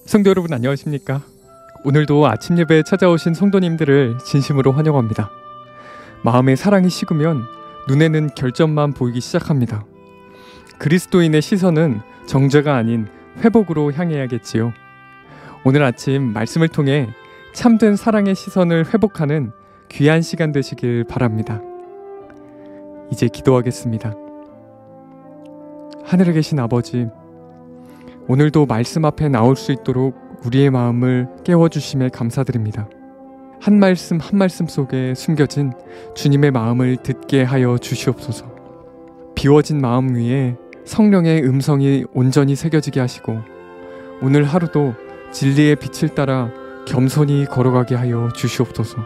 성도 여러분 안녕하십니까? 오늘도 아침 예배에 찾아오신 성도님들을 진심으로 환영합니다. 마음의 사랑이 식으면 눈에는 결점만 보이기 시작합니다. 그리스도인의 시선은 정죄가 아닌 회복으로 향해야겠지요. 오늘 아침 말씀을 통해 참된 사랑의 시선을 회복하는 귀한 시간 되시길 바랍니다. 이제 기도하겠습니다. 하늘에 계신 아버지, 오늘도 말씀 앞에 나올 수 있도록 우리의 마음을 깨워주심에 감사드립니다. 한 말씀 한 말씀 속에 숨겨진 주님의 마음을 듣게 하여 주시옵소서. 비워진 마음 위에 성령의 음성이 온전히 새겨지게 하시고 오늘 하루도 진리의 빛을 따라 겸손히 걸어가게 하여 주시옵소서.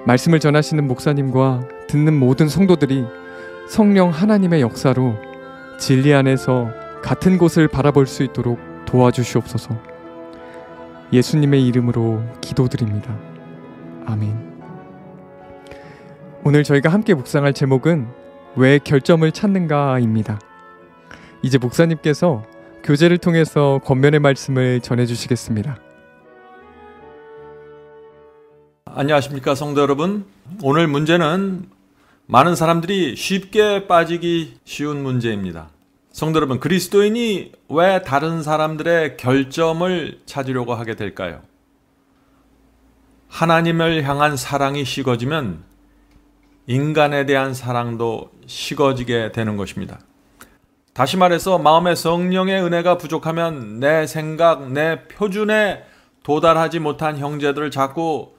말씀을 전하시는 목사님과 듣는 모든 성도들이 성령 하나님의 역사로 진리 안에서 같은 곳을 바라볼 수 있도록 도와주시옵소서. 예수님의 이름으로 기도드립니다. 아멘. 오늘 저희가 함께 묵상할 제목은 왜 결점을 찾는가입니다. 이제 목사님께서 교제를 통해서 권면의 말씀을 전해주시겠습니다. 안녕하십니까 성도 여러분. 오늘 문제는 많은 사람들이 쉽게 빠지기 쉬운 문제입니다. 성도 여러분, 그리스도인이 왜 다른 사람들의 결점을 찾으려고 하게 될까요? 하나님을 향한 사랑이 식어지면 인간에 대한 사랑도 식어지게 되는 것입니다. 다시 말해서 마음에 성령의 은혜가 부족하면 내 생각, 내 표준에 도달하지 못한 형제들을 자꾸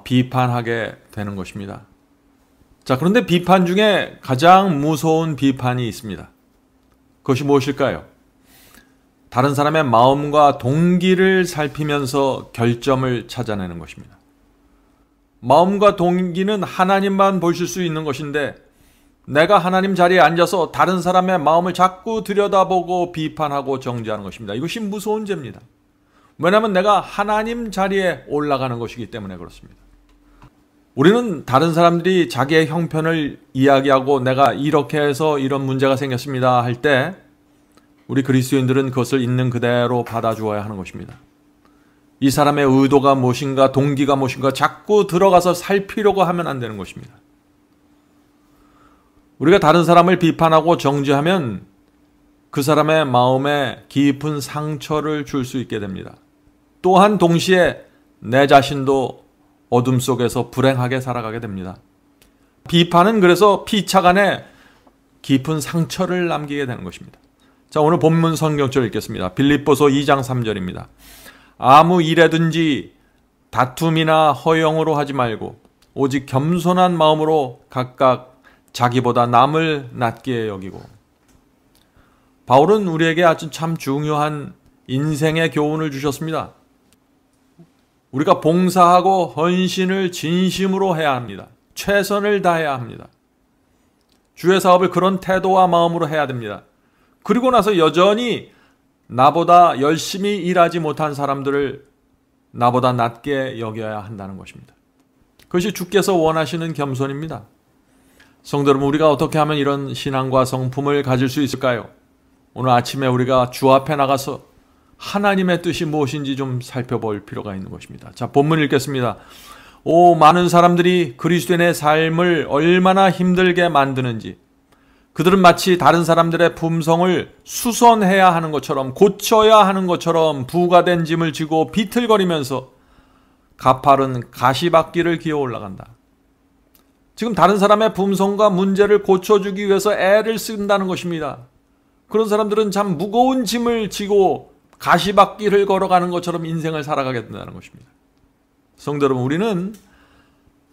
비판하게 되는 것입니다. 자, 그런데 비판 중에 가장 무서운 비판이 있습니다. 그것이 무엇일까요? 다른 사람의 마음과 동기를 살피면서 결점을 찾아내는 것입니다. 마음과 동기는 하나님만 보실 수 있는 것인데 내가 하나님 자리에 앉아서 다른 사람의 마음을 자꾸 들여다보고 비판하고 정죄하는 것입니다. 이것이 무서운 죄입니다. 왜냐하면 내가 하나님 자리에 올라가는 것이기 때문에 그렇습니다. 우리는 다른 사람들이 자기의 형편을 이야기하고 내가 이렇게 해서 이런 문제가 생겼습니다 할 때 우리 그리스도인들은 그것을 있는 그대로 받아주어야 하는 것입니다. 이 사람의 의도가 무엇인가, 동기가 무엇인가 자꾸 들어가서 살피려고 하면 안 되는 것입니다. 우리가 다른 사람을 비판하고 정죄하면 그 사람의 마음에 깊은 상처를 줄 수 있게 됩니다. 또한 동시에 내 자신도 어둠 속에서 불행하게 살아가게 됩니다. 비판은 그래서 피차간에 깊은 상처를 남기게 되는 것입니다. 자, 오늘 본문 성경절 읽겠습니다. 빌립보서 2장 3절입니다. 아무 일에든지 다툼이나 허영으로 하지 말고 오직 겸손한 마음으로 각각 자기보다 남을 낮게 여기고. 바울은 우리에게 아주 참 중요한 인생의 교훈을 주셨습니다. 우리가 봉사하고 헌신을 진심으로 해야 합니다. 최선을 다해야 합니다. 주의 사업을 그런 태도와 마음으로 해야 됩니다. 그리고 나서 여전히 나보다 열심히 일하지 못한 사람들을 나보다 낮게 여겨야 한다는 것입니다. 그것이 주께서 원하시는 겸손입니다. 성도 여러분, 우리가 어떻게 하면 이런 신앙과 성품을 가질 수 있을까요? 오늘 아침에 우리가 주 앞에 나가서 하나님의 뜻이 무엇인지 좀 살펴볼 필요가 있는 것입니다. 자, 본문 읽겠습니다. 많은 사람들이 그리스도인의 삶을 얼마나 힘들게 만드는지, 그들은 마치 다른 사람들의 품성을 수선해야 하는 것처럼, 고쳐야 하는 것처럼 부과된 짐을 지고 비틀거리면서 가파른 가시밭길을 기어 올라간다. 지금 다른 사람의 품성과 문제를 고쳐주기 위해서 애를 쓴다는 것입니다. 그런 사람들은 참 무거운 짐을 지고 가시밭길을 걸어가는 것처럼 인생을 살아가게 된다는 것입니다. 성도 여러분, 우리는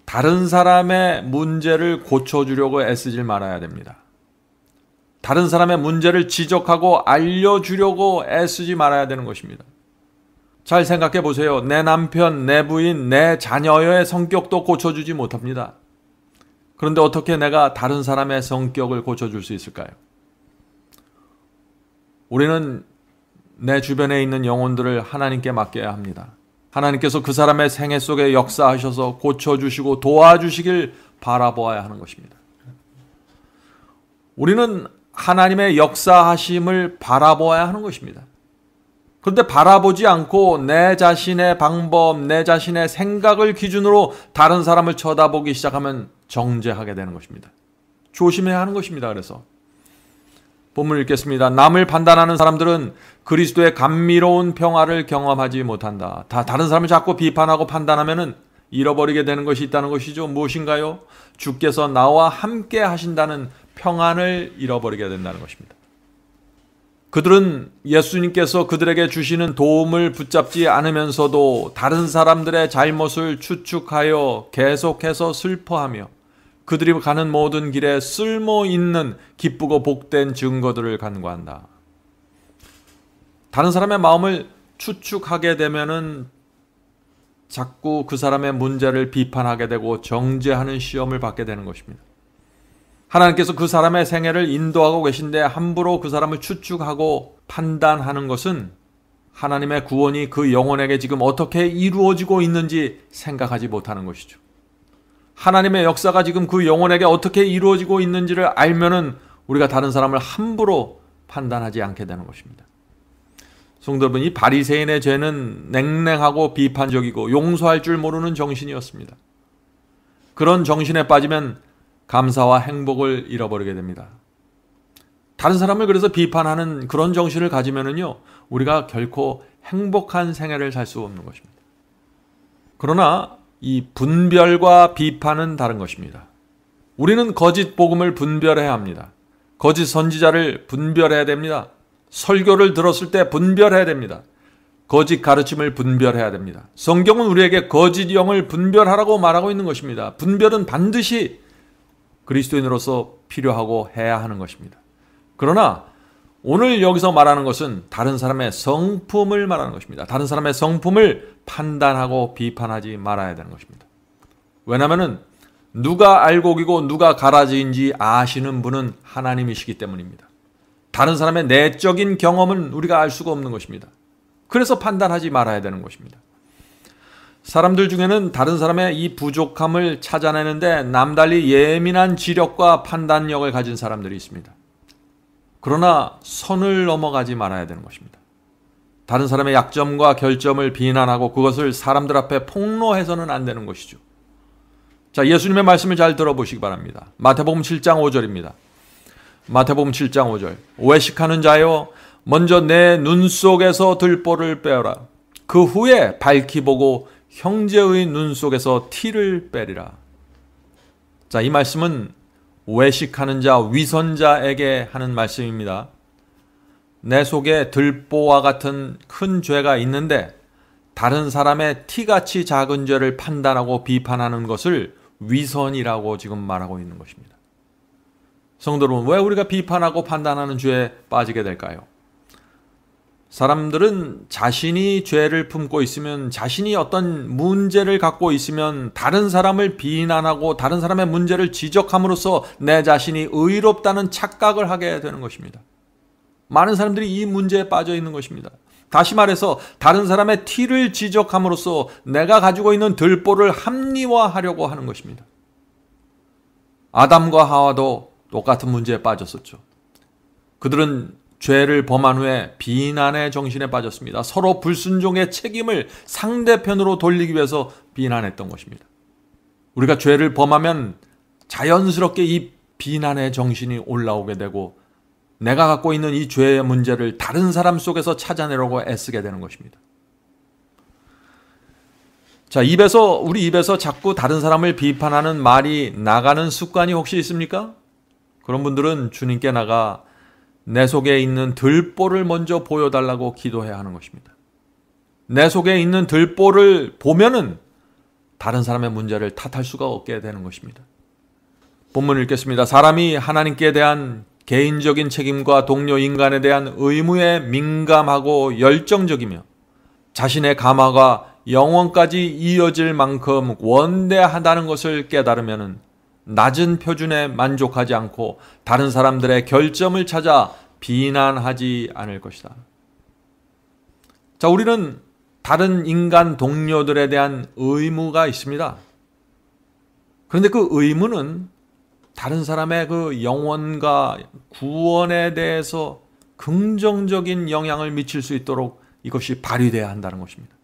다른 사람의 문제를 고쳐주려고 애쓰질 말아야 됩니다. 다른 사람의 문제를 지적하고 알려주려고 애쓰지 말아야 되는 것입니다. 잘 생각해 보세요. 내 남편, 내 부인, 내 자녀의 성격도 고쳐주지 못합니다. 그런데 어떻게 내가 다른 사람의 성격을 고쳐줄 수 있을까요? 우리는 내 주변에 있는 영혼들을 하나님께 맡겨야 합니다. 하나님께서 그 사람의 생애 속에 역사하셔서 고쳐주시고 도와주시길 바라보아야 하는 것입니다. 우리는 하나님의 역사하심을 바라보아야 하는 것입니다. 그런데 바라보지 않고 내 자신의 방법, 내 자신의 생각을 기준으로 다른 사람을 쳐다보기 시작하면 정죄하게 되는 것입니다. 조심해야 하는 것입니다. 그래서 본문을 읽겠습니다. 남을 판단하는 사람들은 그리스도의 감미로운 평화를 경험하지 못한다. 다른 사람을 자꾸 비판하고 판단하면은 잃어버리게 되는 것이 있다는 것이죠. 무엇인가요? 주께서 나와 함께 하신다는 평안을 잃어버리게 된다는 것입니다. 그들은 예수님께서 그들에게 주시는 도움을 붙잡지 않으면서도 다른 사람들의 잘못을 추측하여 계속해서 슬퍼하며 그들이 가는 모든 길에 쓸모 있는 기쁘고 복된 증거들을 간구한다. 다른 사람의 마음을 추측하게 되면은 자꾸 그 사람의 문제를 비판하게 되고 정죄하는 시험을 받게 되는 것입니다. 하나님께서 그 사람의 생애를 인도하고 계신데 함부로 그 사람을 추측하고 판단하는 것은 하나님의 구원이 그 영혼에게 지금 어떻게 이루어지고 있는지 생각하지 못하는 것이죠. 하나님의 역사가 지금 그 영혼에게 어떻게 이루어지고 있는지를 알면은 우리가 다른 사람을 함부로 판단하지 않게 되는 것입니다. 성도 여러분, 이 바리새인의 죄는 냉랭하고 비판적이고 용서할 줄 모르는 정신이었습니다. 그런 정신에 빠지면 감사와 행복을 잃어버리게 됩니다. 다른 사람을 그래서 비판하는 그런 정신을 가지면은요, 우리가 결코 행복한 생애를 살 수 없는 것입니다. 그러나 이 분별과 비판은 다른 것입니다. 우리는 거짓 복음을 분별해야 합니다. 거짓 선지자를 분별해야 됩니다. 설교를 들었을 때 분별해야 됩니다. 거짓 가르침을 분별해야 됩니다. 성경은 우리에게 거짓 영을 분별하라고 말하고 있는 것입니다. 분별은 반드시 그리스도인으로서 필요하고 해야 하는 것입니다. 그러나 오늘 여기서 말하는 것은 다른 사람의 성품을 말하는 것입니다. 다른 사람의 성품을 판단하고 비판하지 말아야 되는 것입니다. 왜냐하면 누가 알곡이고 누가 가라지인지 아시는 분은 하나님이시기 때문입니다. 다른 사람의 내적인 경험은 우리가 알 수가 없는 것입니다. 그래서 판단하지 말아야 되는 것입니다. 사람들 중에는 다른 사람의 이 부족함을 찾아내는데 남달리 예민한 지력과 판단력을 가진 사람들이 있습니다. 그러나 선을 넘어가지 말아야 되는 것입니다. 다른 사람의 약점과 결점을 비난하고 그것을 사람들 앞에 폭로해서는 안 되는 것이죠. 자, 예수님의 말씀을 잘 들어보시기 바랍니다. 마태복음 7장 5절입니다. 마태복음 7장 5절. 외식하는 자여, 먼저 내 눈 속에서 들보를 빼어라. 그 후에 밝히 보고 형제의 눈 속에서 티를 빼리라. 자, 이 말씀은 외식하는 자, 위선자에게 하는 말씀입니다. 내 속에 들보와 같은 큰 죄가 있는데 다른 사람의 티같이 작은 죄를 판단하고 비판하는 것을 위선이라고 지금 말하고 있는 것입니다. 성도 여러분, 왜 우리가 비판하고 판단하는 죄에 빠지게 될까요? 사람들은 자신이 죄를 품고 있으면, 자신이 어떤 문제를 갖고 있으면 다른 사람을 비난하고 다른 사람의 문제를 지적함으로써 내 자신이 의롭다는 착각을 하게 되는 것입니다. 많은 사람들이 이 문제에 빠져 있는 것입니다. 다시 말해서 다른 사람의 티를 지적함으로써 내가 가지고 있는 들보를 합리화하려고 하는 것입니다. 아담과 하와도 똑같은 문제에 빠졌었죠. 그들은 죄를 범한 후에 비난의 정신에 빠졌습니다. 서로 불순종의 책임을 상대편으로 돌리기 위해서 비난했던 것입니다. 우리가 죄를 범하면 자연스럽게 이 비난의 정신이 올라오게 되고 내가 갖고 있는 이 죄의 문제를 다른 사람 속에서 찾아내려고 애쓰게 되는 것입니다. 자, 우리 입에서 자꾸 다른 사람을 비판하는 말이 나가는 습관이 혹시 있습니까? 그런 분들은 주님께 나가 내 속에 있는 들보를 먼저 보여달라고 기도해야 하는 것입니다. 내 속에 있는 들보를 보면은 다른 사람의 문제를 탓할 수가 없게 되는 것입니다. 본문을 읽겠습니다. 사람이 하나님께 대한 개인적인 책임과 동료 인간에 대한 의무에 민감하고 열정적이며 자신의 감화가 영원까지 이어질 만큼 원대하다는 것을 깨달으면 낮은 표준에 만족하지 않고 다른 사람들의 결점을 찾아 비난하지 않을 것이다. 자, 우리는 다른 인간 동료들에 대한 의무가 있습니다. 그런데 그 의무는 다른 사람의 그 영혼과 구원에 대해서 긍정적인 영향을 미칠 수 있도록 이것이 발휘돼야 한다는 것입니다.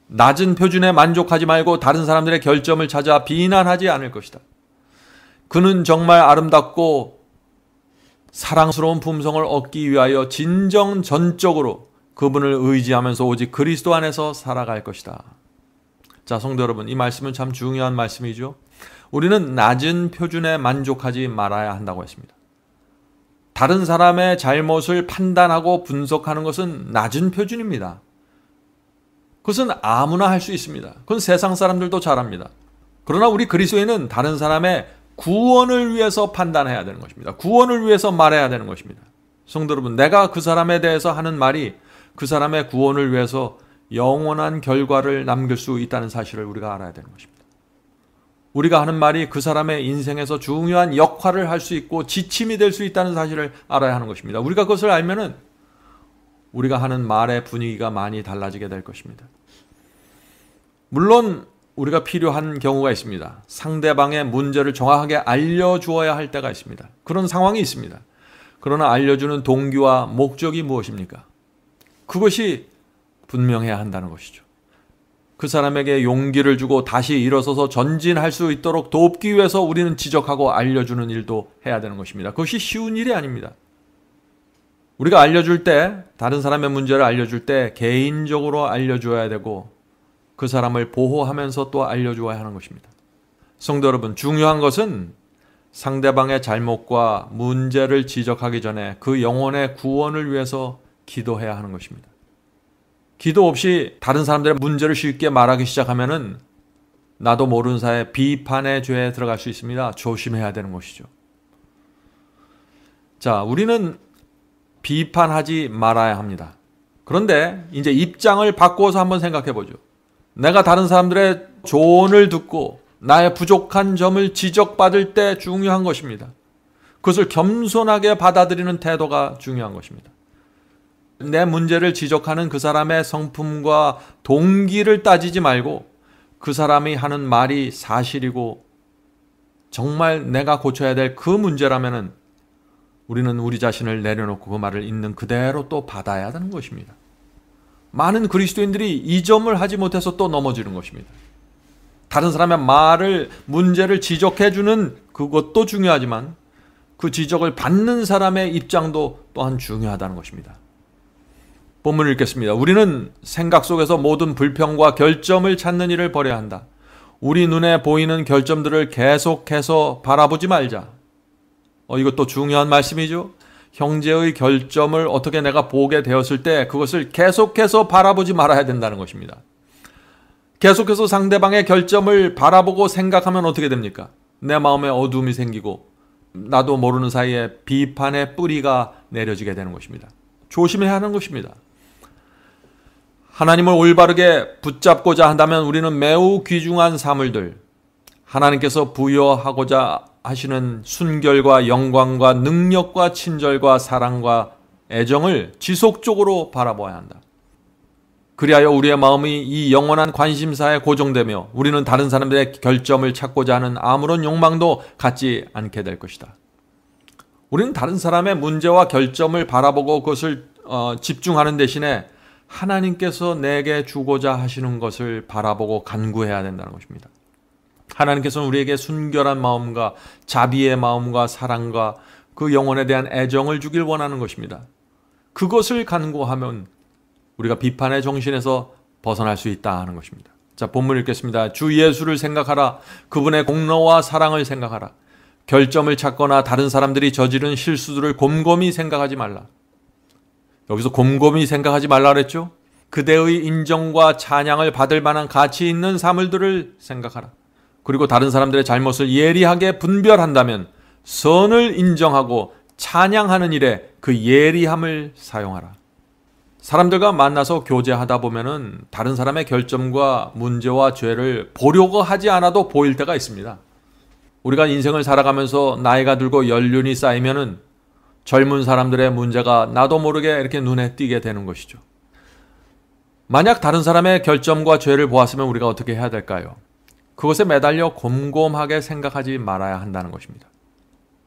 낮은 표준에 만족하지 말고 다른 사람들의 결점을 찾아 비난하지 않을 것이다. 그는 정말 아름답고 사랑스러운 품성을 얻기 위하여 진정 전적으로 그분을 의지하면서 오직 그리스도 안에서 살아갈 것이다. 자, 성도 여러분, 이 말씀은 참 중요한 말씀이죠. 우리는 낮은 표준에 만족하지 말아야 한다고 했습니다. 다른 사람의 잘못을 판단하고 분석하는 것은 낮은 표준입니다. 그것은 아무나 할 수 있습니다. 그건 세상 사람들도 잘합니다. 그러나 우리 그리스도인은 다른 사람의 구원을 위해서 판단해야 되는 것입니다. 구원을 위해서 말해야 되는 것입니다. 성도 여러분, 내가 그 사람에 대해서 하는 말이 그 사람의 구원을 위해서 영원한 결과를 남길 수 있다는 사실을 우리가 알아야 되는 것입니다. 우리가 하는 말이 그 사람의 인생에서 중요한 역할을 할 수 있고 지침이 될 수 있다는 사실을 알아야 하는 것입니다. 우리가 그것을 알면은 우리가 하는 말의 분위기가 많이 달라지게 될 것입니다. 물론 우리가 필요한 경우가 있습니다. 상대방의 문제를 정확하게 알려주어야 할 때가 있습니다. 그런 상황이 있습니다. 그러나 알려주는 동기와 목적이 무엇입니까? 그것이 분명해야 한다는 것이죠. 그 사람에게 용기를 주고 다시 일어서서 전진할 수 있도록 돕기 위해서 우리는 지적하고 알려주는 일도 해야 되는 것입니다. 그것이 쉬운 일이 아닙니다. 우리가 알려줄 때, 다른 사람의 문제를 알려줄 때 개인적으로 알려줘야 되고 그 사람을 보호하면서 또 알려줘야 하는 것입니다. 성도 여러분, 중요한 것은 상대방의 잘못과 문제를 지적하기 전에 그 영혼의 구원을 위해서 기도해야 하는 것입니다. 기도 없이 다른 사람들의 문제를 쉽게 말하기 시작하면은 나도 모르는 사이에 비판의 죄에 들어갈 수 있습니다. 조심해야 되는 것이죠. 자, 우리는 비판하지 말아야 합니다. 그런데 이제 입장을 바꾸어서 한번 생각해 보죠. 내가 다른 사람들의 조언을 듣고 나의 부족한 점을 지적받을 때 중요한 것입니다. 그것을 겸손하게 받아들이는 태도가 중요한 것입니다. 내 문제를 지적하는 그 사람의 성품과 동기를 따지지 말고 그 사람이 하는 말이 사실이고 정말 내가 고쳐야 될 그 문제라면은 우리는 우리 자신을 내려놓고 그 말을 있는 그대로 또 받아야 하는 것입니다. 많은 그리스도인들이 이 점을 하지 못해서 또 넘어지는 것입니다. 다른 사람의 말을, 문제를 지적해주는 그것도 중요하지만 그 지적을 받는 사람의 입장도 또한 중요하다는 것입니다. 본문을 읽겠습니다. 우리는 생각 속에서 모든 불평과 결점을 찾는 일을 버려야 한다. 우리 눈에 보이는 결점들을 계속해서 바라보지 말자. 이것도 중요한 말씀이죠. 형제의 결점을 어떻게 내가 보게 되었을 때 그것을 계속해서 바라보지 말아야 된다는 것입니다. 계속해서 상대방의 결점을 바라보고 생각하면 어떻게 됩니까? 내 마음에 어두움이 생기고 나도 모르는 사이에 비판의 뿌리가 내려지게 되는 것입니다. 조심해야 하는 것입니다. 하나님을 올바르게 붙잡고자 한다면 우리는 매우 귀중한 사물들, 하나님께서 부여하고자 하시는 순결과 영광과 능력과 친절과 사랑과 애정을 지속적으로 바라봐야 한다. 그리하여 우리의 마음이 이 영원한 관심사에 고정되며 우리는 다른 사람들의 결점을 찾고자 하는 아무런 욕망도 갖지 않게 될 것이다. 우리는 다른 사람의 문제와 결점을 바라보고 그것을 집중하는 대신에 하나님께서 내게 주고자 하시는 것을 바라보고 간구해야 된다는 것입니다. 하나님께서는 우리에게 순결한 마음과 자비의 마음과 사랑과 그 영혼에 대한 애정을 주길 원하는 것입니다. 그것을 간구하면 우리가 비판의 정신에서 벗어날 수 있다 하는 것입니다. 자, 본문 읽겠습니다. 주 예수를 생각하라. 그분의 공로와 사랑을 생각하라. 결점을 찾거나 다른 사람들이 저지른 실수들을 곰곰이 생각하지 말라. 여기서 곰곰이 생각하지 말라 그랬죠? 그대의 인정과 찬양을 받을 만한 가치 있는 사물들을 생각하라. 그리고 다른 사람들의 잘못을 예리하게 분별한다면 선을 인정하고 찬양하는 일에 그 예리함을 사용하라. 사람들과 만나서 교제하다 보면은 다른 사람의 결점과 문제와 죄를 보려고 하지 않아도 보일 때가 있습니다. 우리가 인생을 살아가면서 나이가 들고 연륜이 쌓이면은 젊은 사람들의 문제가 나도 모르게 이렇게 눈에 띄게 되는 것이죠. 만약 다른 사람의 결점과 죄를 보았으면 우리가 어떻게 해야 될까요? 그것에 매달려 곰곰하게 생각하지 말아야 한다는 것입니다.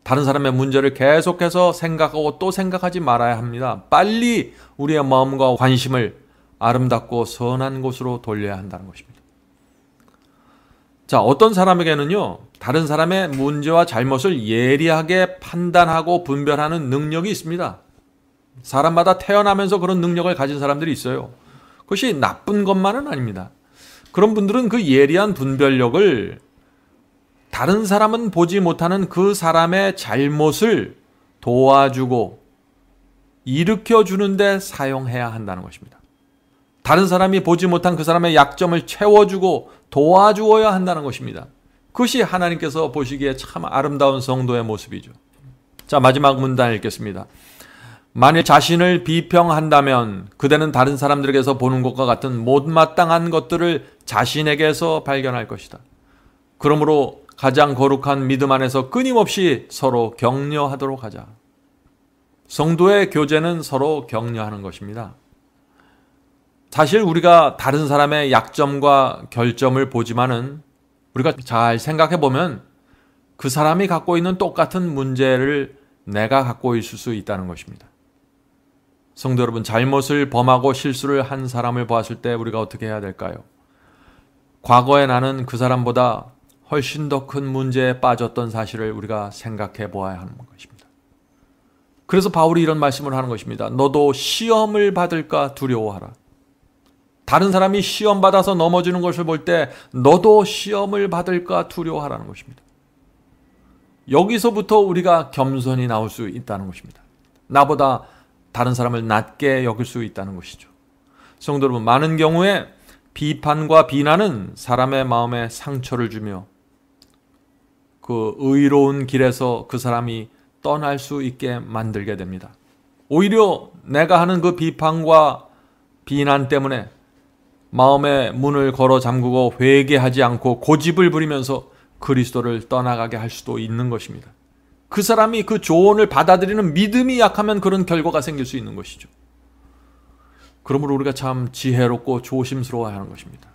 다른 사람의 문제를 계속해서 생각하고 또 생각하지 말아야 합니다. 빨리 우리의 마음과 관심을 아름답고 선한 곳으로 돌려야 한다는 것입니다. 자, 어떤 사람에게는요, 다른 사람의 문제와 잘못을 예리하게 판단하고 분별하는 능력이 있습니다. 사람마다 태어나면서 그런 능력을 가진 사람들이 있어요. 그것이 나쁜 것만은 아닙니다. 그런 분들은 그 예리한 분별력을 다른 사람은 보지 못하는 그 사람의 잘못을 도와주고 일으켜주는 데 사용해야 한다는 것입니다. 다른 사람이 보지 못한 그 사람의 약점을 채워주고 도와주어야 한다는 것입니다. 그것이 하나님께서 보시기에 참 아름다운 성도의 모습이죠. 자, 마지막 문단 읽겠습니다. 만일 자신을 비평한다면 그대는 다른 사람들에게서 보는 것과 같은 못마땅한 것들을 자신에게서 발견할 것이다. 그러므로 가장 거룩한 믿음 안에서 끊임없이 서로 격려하도록 하자. 성도의 교제는 서로 격려하는 것입니다. 사실 우리가 다른 사람의 약점과 결점을 보지만은 우리가 잘 생각해 보면 그 사람이 갖고 있는 똑같은 문제를 내가 갖고 있을 수 있다는 것입니다. 성도 여러분, 잘못을 범하고 실수를 한 사람을 보았을 때 우리가 어떻게 해야 될까요? 과거에 나는 그 사람보다 훨씬 더 큰 문제에 빠졌던 사실을 우리가 생각해 보아야 하는 것입니다. 그래서 바울이 이런 말씀을 하는 것입니다. 너도 시험을 받을까 두려워하라. 다른 사람이 시험 받아서 넘어지는 것을 볼 때 너도 시험을 받을까 두려워하라는 것입니다. 여기서부터 우리가 겸손이 나올 수 있다는 것입니다. 나보다 다른 사람을 낮게 여길 수 있다는 것이죠. 성도 여러분, 많은 경우에 비판과 비난은 사람의 마음에 상처를 주며 그 의로운 길에서 그 사람이 떠날 수 있게 만들게 됩니다. 오히려 내가 하는 그 비판과 비난 때문에 마음의 문을 걸어 잠그고 회개하지 않고 고집을 부리면서 그리스도를 떠나가게 할 수도 있는 것입니다. 그 사람이 그 조언을 받아들이는 믿음이 약하면 그런 결과가 생길 수 있는 것이죠. 그러므로 우리가 참 지혜롭고 조심스러워야 하는 것입니다.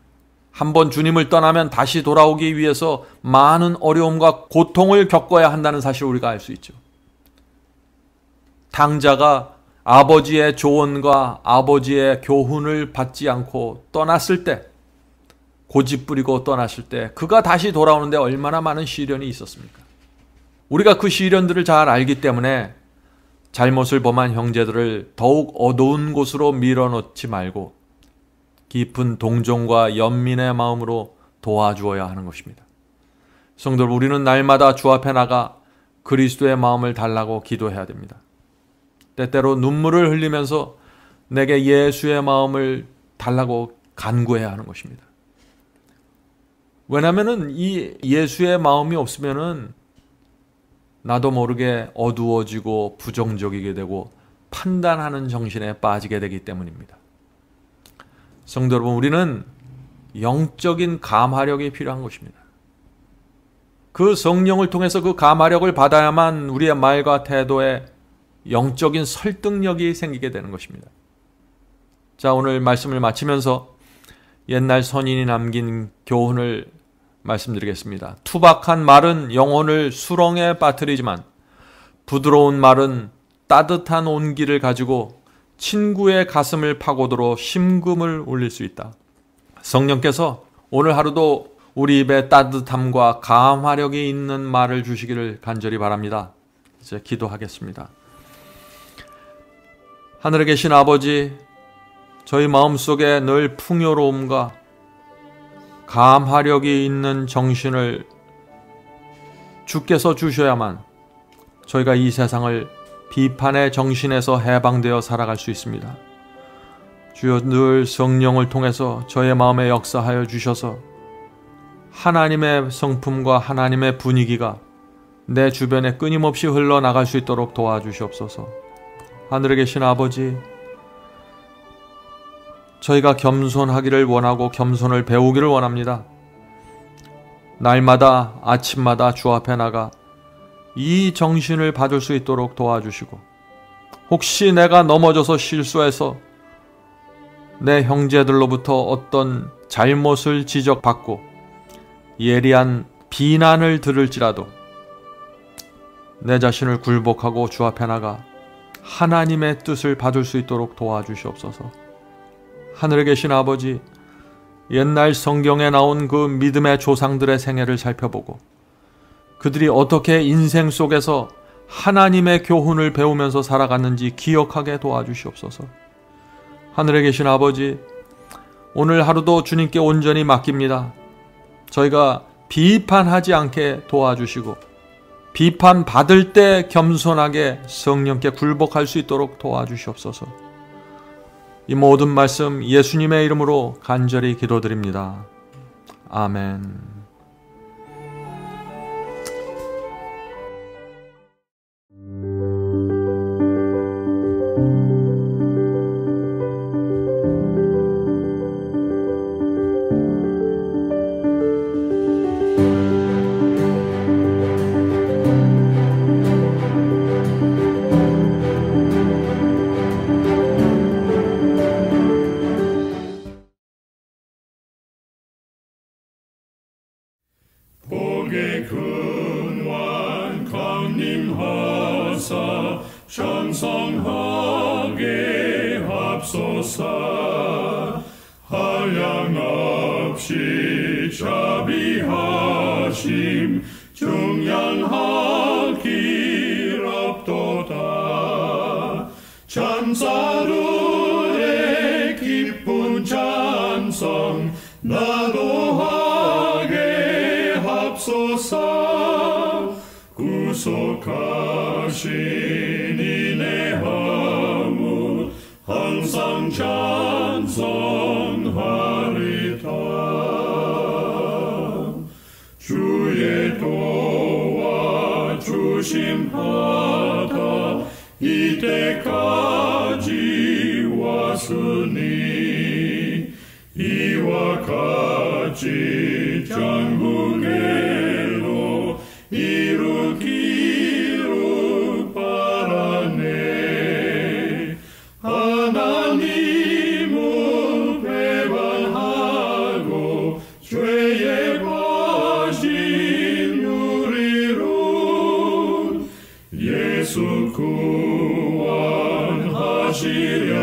한번 주님을 떠나면 다시 돌아오기 위해서 많은 어려움과 고통을 겪어야 한다는 사실을 우리가 알 수 있죠. 탕자가 아버지의 조언과 아버지의 교훈을 받지 않고 떠났을 때, 고집 부리고 떠났을 때 그가 다시 돌아오는데 얼마나 많은 시련이 있었습니까? 우리가 그 시련들을 잘 알기 때문에 잘못을 범한 형제들을 더욱 어두운 곳으로 밀어넣지 말고 깊은 동정과 연민의 마음으로 도와주어야 하는 것입니다. 성도 여러분, 우리는 날마다 주 앞에 나가 그리스도의 마음을 달라고 기도해야 됩니다. 때때로 눈물을 흘리면서 내게 예수의 마음을 달라고 간구해야 하는 것입니다. 왜냐하면 이 예수의 마음이 없으면은 나도 모르게 어두워지고 부정적이게 되고 판단하는 정신에 빠지게 되기 때문입니다. 성도 여러분, 우리는 영적인 감화력이 필요한 것입니다. 그 성령을 통해서 그 감화력을 받아야만 우리의 말과 태도에 영적인 설득력이 생기게 되는 것입니다. 자, 오늘 말씀을 마치면서 옛날 선인이 남긴 교훈을 말씀드리겠습니다. 투박한 말은 영혼을 수렁에 빠뜨리지만 부드러운 말은 따뜻한 온기를 가지고 친구의 가슴을 파고들어 심금을 울릴 수 있다. 성령께서 오늘 하루도 우리 입에 따뜻함과 감화력이 있는 말을 주시기를 간절히 바랍니다. 이제 기도하겠습니다. 하늘에 계신 아버지, 저희 마음속에 늘 풍요로움과 감화력이 있는 정신을 주께서 주셔야만 저희가 이 세상을 비판의 정신에서 해방되어 살아갈 수 있습니다. 주여, 늘 성령을 통해서 저의 마음에 역사하여 주셔서 하나님의 성품과 하나님의 분위기가 내 주변에 끊임없이 흘러나갈 수 있도록 도와주시옵소서. 하늘에 계신 아버지, 저희가 겸손하기를 원하고 겸손을 배우기를 원합니다. 날마다 아침마다 주 앞에 나가 이 정신을 받을 수 있도록 도와주시고, 혹시 내가 넘어져서 실수해서 내 형제들로부터 어떤 잘못을 지적받고 예리한 비난을 들을지라도 내 자신을 굴복하고 주 앞에 나가 하나님의 뜻을 받을 수 있도록 도와주시옵소서. 하늘에 계신 아버지, 옛날 성경에 나온 그 믿음의 조상들의 생애를 살펴보고 그들이 어떻게 인생 속에서 하나님의 교훈을 배우면서 살아갔는지 기억하게 도와주시옵소서. 하늘에 계신 아버지, 오늘 하루도 주님께 온전히 맡깁니다. 저희가 비판하지 않게 도와주시고 비판받을 때 겸손하게 성령께 굴복할 수 있도록 도와주시옵소서. 이 모든 말씀 예수님의 이름으로 간절히 기도드립니다. 아멘. 복의 근원 강림하사 장성하게 합소서. 한량없이 자비하심 증량하길 없도다. 찬사루의 기쁜 찬송 나도하게 합소서. 구속하신 이내 허무 항상 찬송하리다. 주의 도와 주심하다 이때까지 왔으니 이와 같이 전국에로 이루기를 바라네. 하나님을 배반하고 죄에 빠진 우리를 예수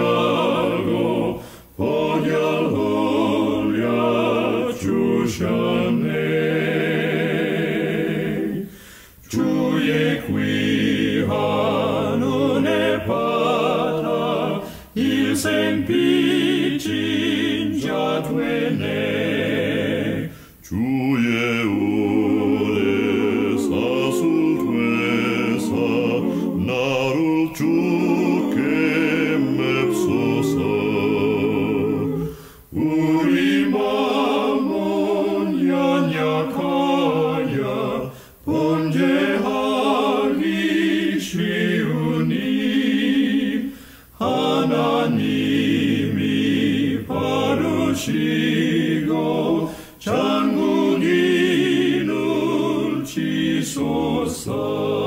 구원하시려고 보혈 흘려 주셨네. 주의 귀한 은혜 받아 일생 빚진 자 되네. 주의 은혜 사슬되사 나를 주께 맵소서. 우리 마음은 연약하여 범죄하기 쉬우니 하나님이 바르시고 장군인을 지소서.